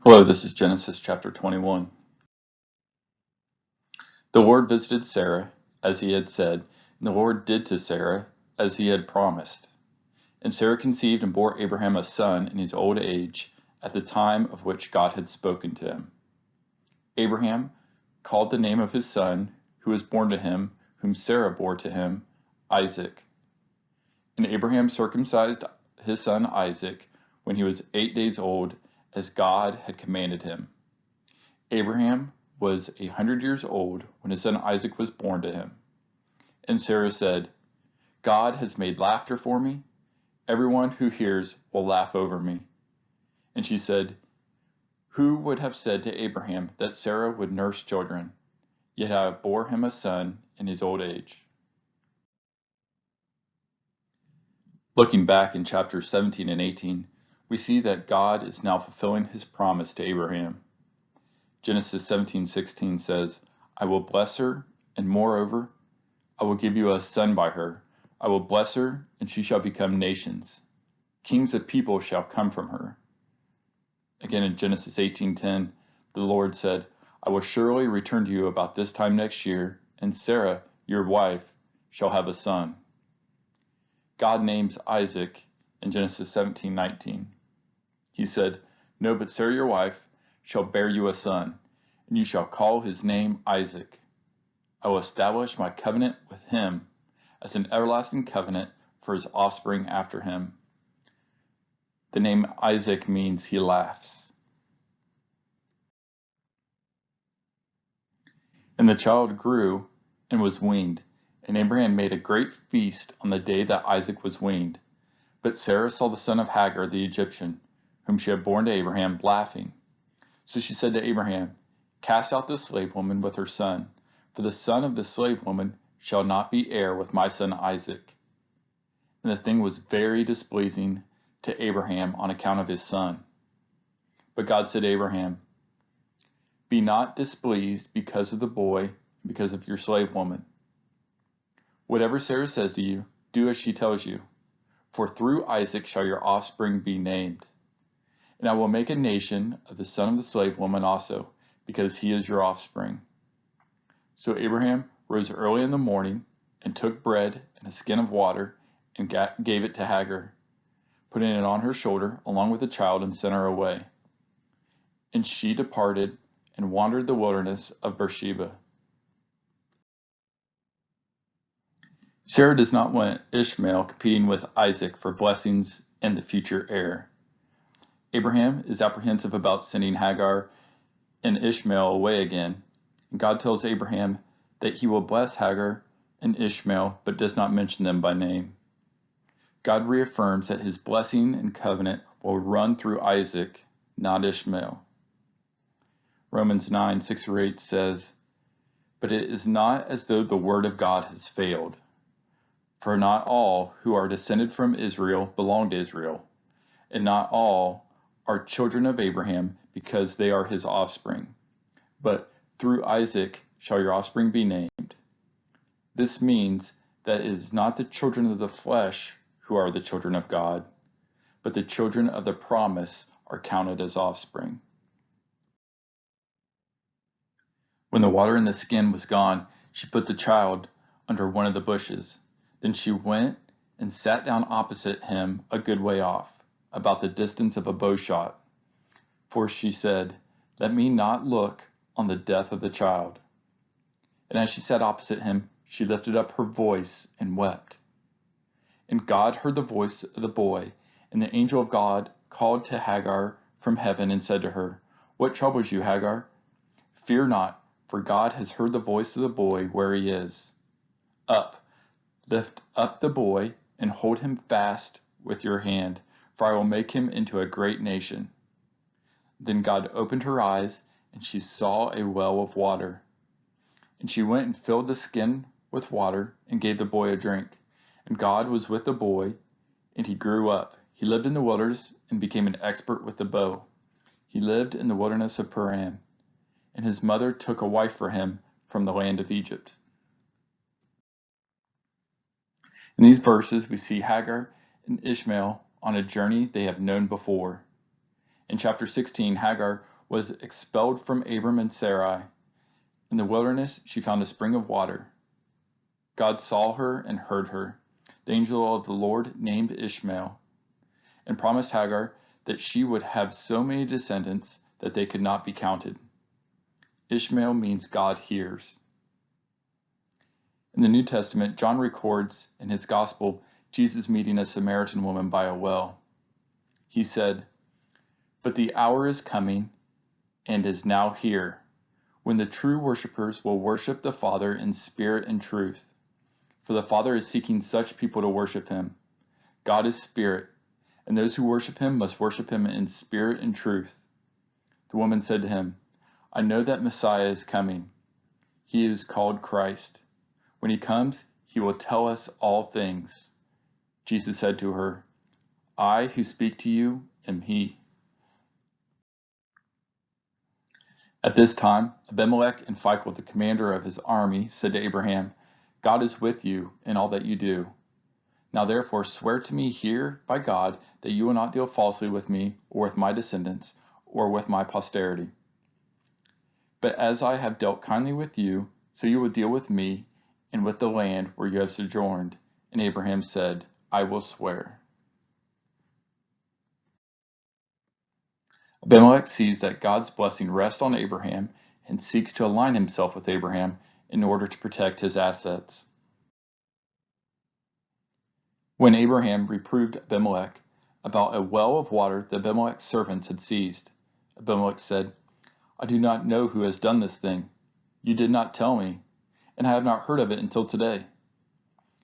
Hello, this is Genesis chapter 21. The Lord visited Sarah, as he had said, and the Lord did to Sarah as he had promised. And Sarah conceived and bore Abraham a son in his old age, at the time of which God had spoken to him. Abraham called the name of his son, who was born to him, whom Sarah bore to him, Isaac. And Abraham circumcised his son Isaac when he was 8 days old, as God had commanded him. Abraham was 100 years old when his son Isaac was born to him. And Sarah said, God has made laughter for me. Everyone who hears will laugh over me. And she said, who would have said to Abraham that Sarah would nurse children? Yet I bore him a son in his old age. Looking back in chapters 17 and 18, we see that God is now fulfilling his promise to Abraham. Genesis 17:16 says, I will bless her, and moreover, I will give you a son by her. I will bless her, and she shall become nations. Kings of people shall come from her. Again in Genesis 18:10, the Lord said, I will surely return to you about this time next year, and Sarah, your wife, shall have a son. God names Isaac in Genesis 17:19. He said, no, but Sarah, your wife, shall bear you a son, and you shall call his name Isaac. I will establish my covenant with him as an everlasting covenant for his offspring after him. The name Isaac means he laughs. And the child grew and was weaned, and Abraham made a great feast on the day that Isaac was weaned. But Sarah saw the son of Hagar the Egyptian, whom she had borne to Abraham, laughing. So she said to Abraham, cast out the slave woman with her son, for the son of the slave woman shall not be heir with my son Isaac. And the thing was very displeasing to Abraham on account of his son. But God said to Abraham, be not displeased because of the boy, and because of your slave woman. Whatever Sarah says to you, do as she tells you, for through Isaac shall your offspring be named. And I will make a nation of the son of the slave woman also, because he is your offspring. So Abraham rose early in the morning and took bread and a skin of water and gave it to Hagar, putting it on her shoulder along with the child, and sent her away. And she departed and wandered the wilderness of Beersheba. Sarah does not want Ishmael competing with Isaac for blessings and the future heir. Abraham is apprehensive about sending Hagar and Ishmael away again, and God tells Abraham that he will bless Hagar and Ishmael, but does not mention them by name. God reaffirms that his blessing and covenant will run through Isaac, not Ishmael. Romans 9:6-8 says, but it is not as though the word of God has failed. For not all who are descended from Israel belong to Israel, and not all are children of Abraham because they are his offspring. But through Isaac shall your offspring be named. This means that it is not the children of the flesh who are the children of God, but the children of the promise are counted as offspring. When the water in the skin was gone, she put the child under one of the bushes. Then she went and sat down opposite him a good way off, about the distance of a bow shot. For she said, let me not look on the death of the child. And as she sat opposite him, she lifted up her voice and wept. And God heard the voice of the boy, and the angel of God called to Hagar from heaven and said to her, what troubles you, Hagar? Fear not, for God has heard the voice of the boy where he is. Up, lift up the boy, and hold him fast with your hand, for I will make him into a great nation. Then God opened her eyes, and she saw a well of water. And she went and filled the skin with water, and gave the boy a drink. And God was with the boy, and he grew up. He lived in the wilderness, and became an expert with the bow. He lived in the wilderness of Paran, and his mother took a wife for him from the land of Egypt. In these verses, we see Hagar and Ishmael on a journey they have known before. In chapter 16, Hagar was expelled from Abram and Sarai. In the wilderness she found a spring of water. God saw her and heard her. The angel of the Lord named Ishmael, and promised Hagar that she would have so many descendants that they could not be counted. Ishmael means God hears. In the New Testament, John records in his gospel Jesus meeting a Samaritan woman by a well. He said, "But the hour is coming, and is now here, when the true worshipers will worship the Father in spirit and truth. For the Father is seeking such people to worship him. God is spirit, and those who worship him must worship him in spirit and truth." The woman said to him, "I know that Messiah is coming. He is called Christ. When he comes, he will tell us all things." Jesus said to her, "I who speak to you am he." At this time, Abimelech and Phicol, the commander of his army, said to Abraham, "God is with you in all that you do. Now therefore swear to me here by God that you will not deal falsely with me, or with my descendants, or with my posterity. But as I have dealt kindly with you, so you will deal with me and with the land where you have sojourned." And Abraham said, "I will swear." Abimelech sees that God's blessing rests on Abraham and seeks to align himself with Abraham in order to protect his assets. When Abraham reproved Abimelech about a well of water that Abimelech's servants had seized, Abimelech said, "I do not know who has done this thing. You did not tell me, and I have not heard of it until today."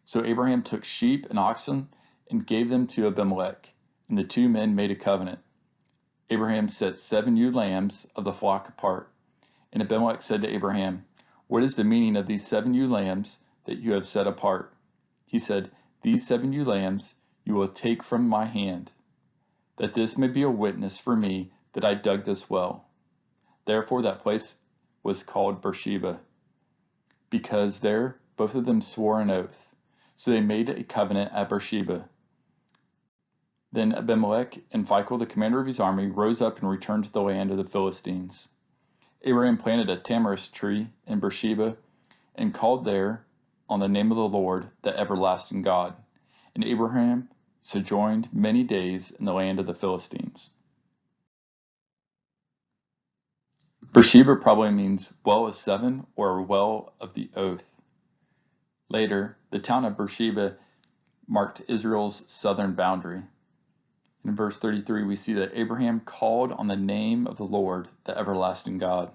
So Abraham took sheep and oxen and gave them to Abimelech, and the two men made a covenant. Abraham set 7 ewe lambs of the flock apart, and Abimelech said to Abraham, "What is the meaning of these 7 ewe lambs that you have set apart?" He said, "These 7 ewe lambs you will take from my hand, that this may be a witness for me that I dug this well." Therefore that place was called Beersheba, because there both of them swore an oath. So they made a covenant at Beersheba. Then Abimelech and Phicol, the commander of his army, rose up and returned to the land of the Philistines. Abraham planted a tamarisk tree in Beersheba and called there on the name of the Lord, the everlasting God. And Abraham sojourned many days in the land of the Philistines. Beersheba probably means well of 7 or well of the oath. Later, the town of Beersheba marked Israel's southern boundary. In verse 33, we see that Abraham called on the name of the Lord, the everlasting God.